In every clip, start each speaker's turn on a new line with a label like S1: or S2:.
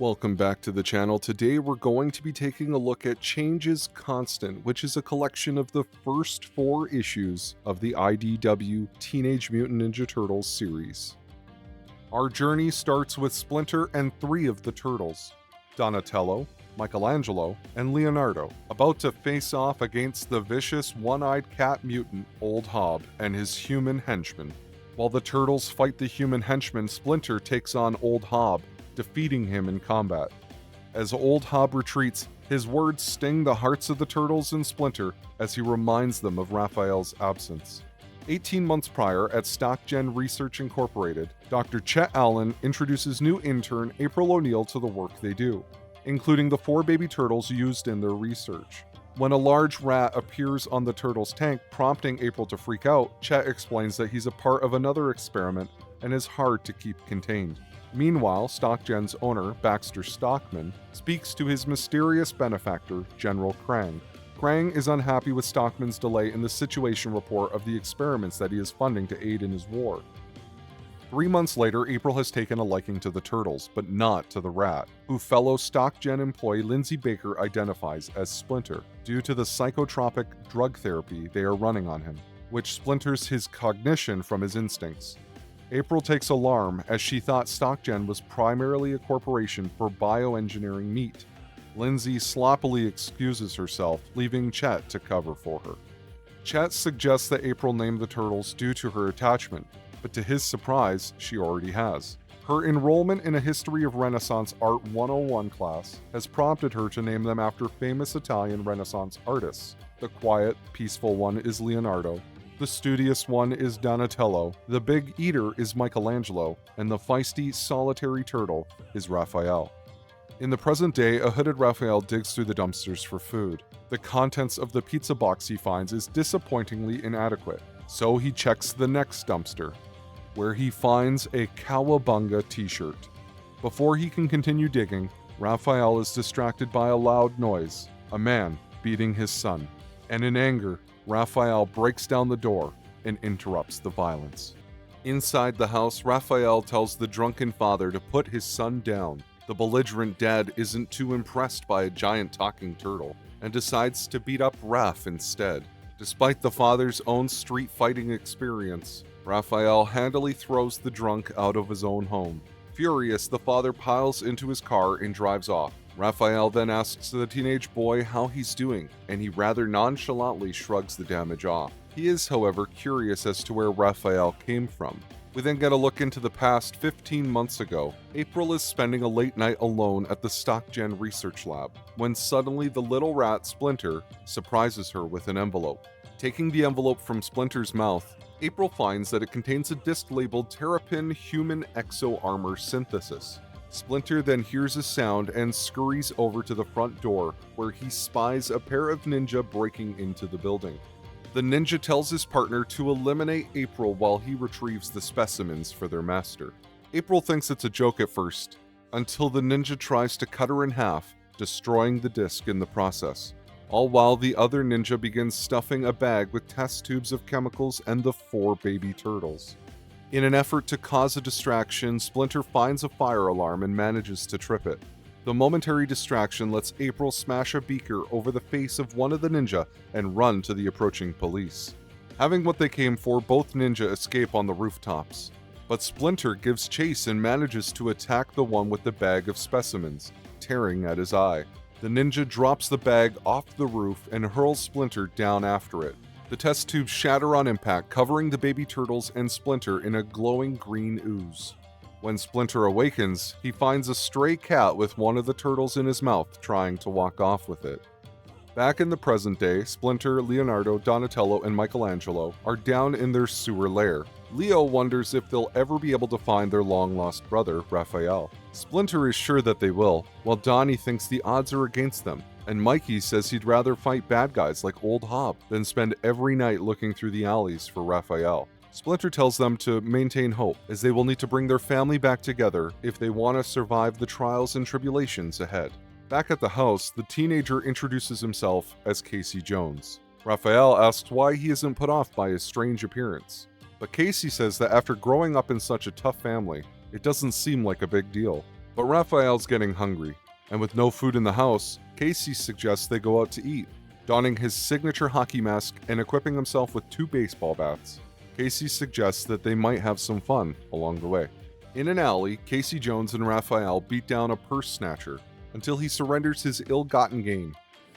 S1: Welcome back to the channel. Today we're going to be taking a look at Change is Constant, which is a collection of the first 4 issues of the IDW Teenage Mutant Ninja Turtles series. Our journey starts with Splinter and 3 of the Turtles, Donatello, Michelangelo, and Leonardo, about to face off against the vicious one-eyed cat mutant Old Hob and his human henchmen. While the Turtles fight the human henchman, Splinter takes on Old Hob, defeating him in combat. As Old Hob retreats, his words sting the hearts of the Turtles and Splinter as he reminds them of Raphael's absence. 18 months prior, at StockGen Research Incorporated, Dr. Chet Allen introduces new intern April O'Neil to the work they do, including the 4 baby turtles used in their research. When a large rat appears on the turtles' tank, prompting April to freak out, Chet explains that he's a part of another experiment and is hard to keep contained. Meanwhile, StockGen's owner, Baxter Stockman, speaks to his mysterious benefactor, General Krang. Krang is unhappy with Stockman's delay in the situation report of the experiments that he is funding to aid in his war. 3 months later, April has taken a liking to the Turtles, but not to the rat, who fellow StockGen employee Lindsay Baker identifies as Splinter, due to the psychotropic drug therapy they are running on him, which splinters his cognition from his instincts. April takes alarm as she thought StockGen was primarily a corporation for bioengineering meat. Lindsay sloppily excuses herself, leaving Chet to cover for her. Chet suggests that April name the Turtles due to her attachment, but to his surprise, she already has. Her enrollment in a History of Renaissance Art 101 class has prompted her to name them after famous Italian Renaissance artists. The quiet, peaceful one is Leonardo, the studious one is Donatello, the big eater is Michelangelo, and the feisty, solitary turtle is Raphael. In the present day, a hooded Raphael digs through the dumpsters for food. The contents of the pizza box he finds is disappointingly inadequate, so he checks the next dumpster, where he finds a Cowabunga t-shirt. Before he can continue digging, Raphael is distracted by a loud noise, a man beating his son, and in anger, Raphael breaks down the door and interrupts the violence. Inside the house, Raphael tells the drunken father to put his son down. The belligerent dad isn't too impressed by a giant talking turtle and decides to beat up Raph instead. Despite the father's own street fighting experience, Raphael handily throws the drunk out of his own home. Furious, the father piles into his car and drives off. Raphael then asks the teenage boy how he's doing, and he rather nonchalantly shrugs the damage off. He is, however, curious as to where Raphael came from. We then get a look into the past 15 months ago. April is spending a late night alone at the StockGen research lab, when suddenly the little rat Splinter surprises her with an envelope. Taking the envelope from Splinter's mouth, April finds that it contains a disc labeled Terrapin Human Exo Armor Synthesis. Splinter then hears a sound and scurries over to the front door, where he spies a pair of ninja breaking into the building. The ninja tells his partner to eliminate April while he retrieves the specimens for their master. April thinks it's a joke at first, until the ninja tries to cut her in half, destroying the disc in the process. All while the other ninja begins stuffing a bag with test tubes of chemicals and the 4 baby turtles. In an effort to cause a distraction, Splinter finds a fire alarm and manages to trip it. The momentary distraction lets April smash a beaker over the face of one of the ninja and run to the approaching police. Having what they came for, both ninja escape on the rooftops. But Splinter gives chase and manages to attack the one with the bag of specimens, tearing at his eye. The ninja drops the bag off the roof and hurls Splinter down after it. The test tubes shatter on impact, covering the baby turtles and Splinter in a glowing green ooze. When Splinter awakens, he finds a stray cat with one of the turtles in his mouth, trying to walk off with it. Back in the present day, Splinter, Leonardo, Donatello, and Michelangelo are down in their sewer lair. Leo wonders if they'll ever be able to find their long-lost brother, Raphael. Splinter is sure that they will, while Donnie thinks the odds are against them, and Mikey says he'd rather fight bad guys like Old Hob than spend every night looking through the alleys for Raphael. Splinter tells them to maintain hope, as they will need to bring their family back together if they want to survive the trials and tribulations ahead. Back at the house, the teenager introduces himself as Casey Jones. Raphael asks why he isn't put off by his strange appearance, but Casey says that after growing up in such a tough family, it doesn't seem like a big deal. But Raphael's getting hungry, and with no food in the house, Casey suggests they go out to eat. Donning his signature hockey mask and equipping himself with 2 baseball bats, Casey suggests that they might have some fun along the way. In an alley, Casey Jones and Raphael beat down a purse snatcher until he surrenders his ill-gotten gain.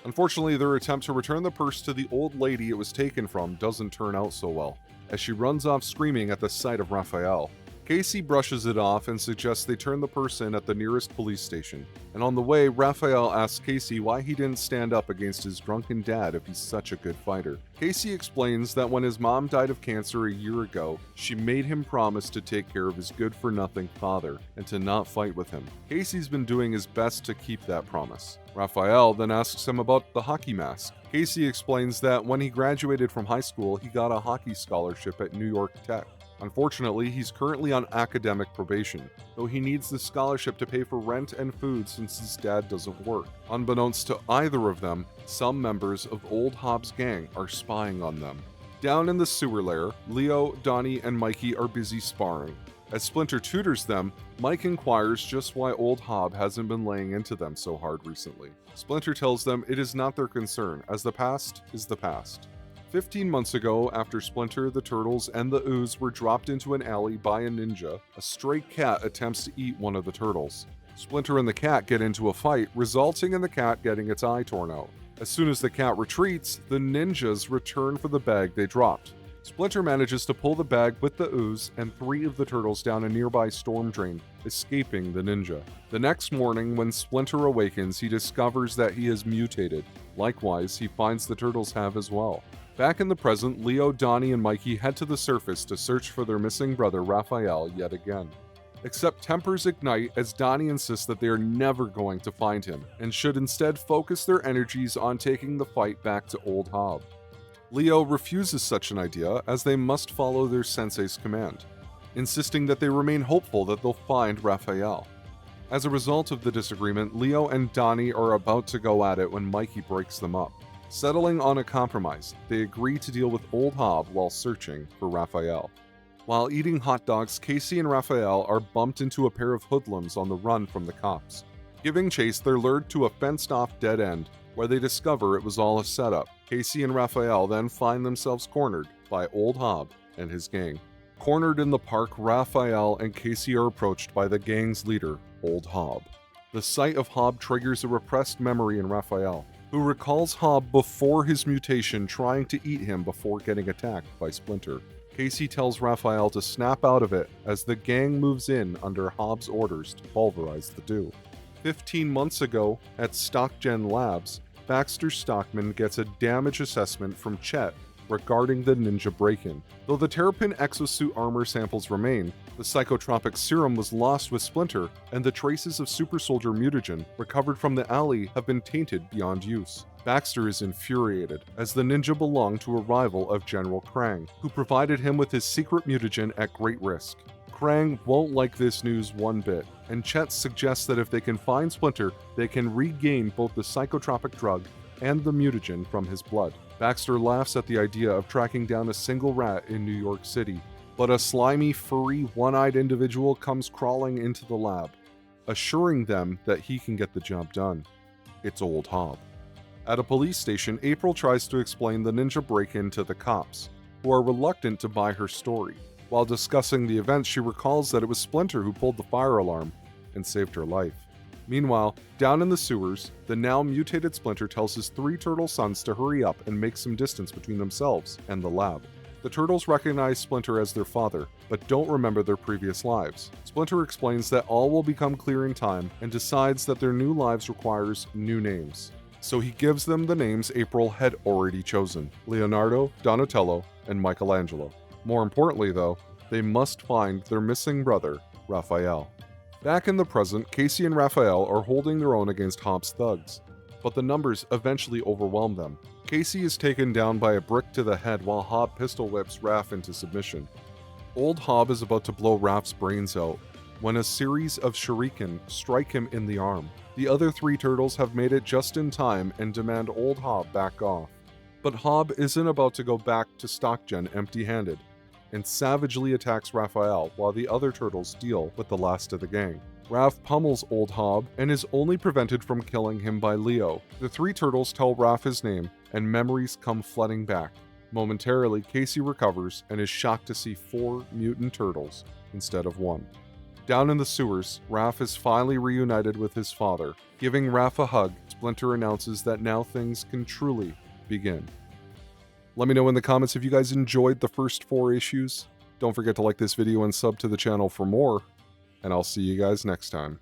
S1: Unfortunately, their attempt to return the purse to the old lady it was taken from doesn't turn out so well, as she runs off screaming at the sight of Raphael. Casey brushes it off and suggests they turn the purse in at the nearest police station. And on the way, Raphael asks Casey why he didn't stand up against his drunken dad if he's such a good fighter. Casey explains that when his mom died of cancer a year ago, she made him promise to take care of his good-for-nothing father and to not fight with him. Casey's been doing his best to keep that promise. Raphael then asks him about the hockey mask. Casey explains that when he graduated from high school, he got a hockey scholarship at New York Tech. Unfortunately, he's currently on academic probation, though he needs the scholarship to pay for rent and food since his dad doesn't work. Unbeknownst to either of them, some members of Old Hob's gang are spying on them. Down in the sewer lair, Leo, Donnie, and Mikey are busy sparring. As Splinter tutors them, Mike inquires just why Old Hob hasn't been laying into them so hard recently. Splinter tells them it is not their concern, as the past is the past. 15 months ago, after Splinter, the Turtles, and the Ooze were dropped into an alley by a ninja, a stray cat attempts to eat one of the turtles. Splinter and the cat get into a fight, resulting in the cat getting its eye torn out. As soon as the cat retreats, the ninjas return for the bag they dropped. Splinter manages to pull the bag with the Ooze and 3 of the turtles down a nearby storm drain, escaping the ninja. The next morning, when Splinter awakens, he discovers that he has mutated. Likewise, he finds the turtles have as well. Back in the present, Leo, Donnie, and Mikey head to the surface to search for their missing brother Raphael yet again. Except tempers ignite as Donnie insists that they are never going to find him, and should instead focus their energies on taking the fight back to Old Hob. Leo refuses such an idea as they must follow their sensei's command, insisting that they remain hopeful that they'll find Raphael. As a result of the disagreement, Leo and Donnie are about to go at it when Mikey breaks them up. Settling on a compromise, they agree to deal with Old Hob while searching for Raphael. While eating hot dogs, Casey and Raphael are bumped into a pair of hoodlums on the run from the cops. Giving chase, they're lured to a fenced-off dead end, where they discover it was all a setup. Casey and Raphael then find themselves cornered by Old Hob and his gang. Cornered in the park, Raphael and Casey are approached by the gang's leader, Old Hob. The sight of Hob triggers a repressed memory in Raphael, who recalls Hob before his mutation trying to eat him before getting attacked by Splinter. Casey tells Raphael to snap out of it as the gang moves in under Hob's orders to pulverize the two. 15 months ago, at StockGen Labs, Baxter Stockman gets a damage assessment from Chet regarding the ninja break-in. Though the Terrapin exosuit armor samples remain, the psychotropic serum was lost with Splinter, and the traces of super soldier mutagen recovered from the alley have been tainted beyond use. Baxter is infuriated, as the ninja belonged to a rival of General Krang, who provided him with his secret mutagen at great risk. Krang won't like this news one bit, and Chet suggests that if they can find Splinter, they can regain both the psychotropic drug and the mutagen from his blood. Baxter laughs at the idea of tracking down a single rat in New York City, but a slimy, furry, one-eyed individual comes crawling into the lab, assuring them that he can get the job done. It's Old Hob. At a police station, April tries to explain the ninja break-in to the cops, who are reluctant to buy her story. While discussing the events, she recalls that it was Splinter who pulled the fire alarm and saved her life. Meanwhile, down in the sewers, the now mutated Splinter tells his 3 turtle sons to hurry up and make some distance between themselves and the lab. The turtles recognize Splinter as their father, but don't remember their previous lives. Splinter explains that all will become clear in time and decides that their new lives requires new names. So he gives them the names April had already chosen: Leonardo, Donatello, and Michelangelo. More importantly, though, they must find their missing brother, Raphael. Back in the present, Casey and Raphael are holding their own against Hob's thugs, but the numbers eventually overwhelm them. Casey is taken down by a brick to the head while Hob pistol whips Raph into submission. Old Hob is about to blow Raph's brains out when a series of shuriken strike him in the arm. The other 3 turtles have made it just in time and demand Old Hob back off. But Hob isn't about to go back to StockGen empty-handed, and savagely attacks Raphael while the other turtles deal with the last of the gang. Raph pummels Old Hob and is only prevented from killing him by Leo. The three turtles tell Raph his name, and memories come flooding back. Momentarily, Casey recovers and is shocked to see 4 mutant turtles instead of 1. Down in the sewers, Raph is finally reunited with his father. Giving Raph a hug, Splinter announces that now things can truly begin. Let me know in the comments if you guys enjoyed the first 4 issues. Don't forget to like this video and sub to the channel for more, and I'll see you guys next time.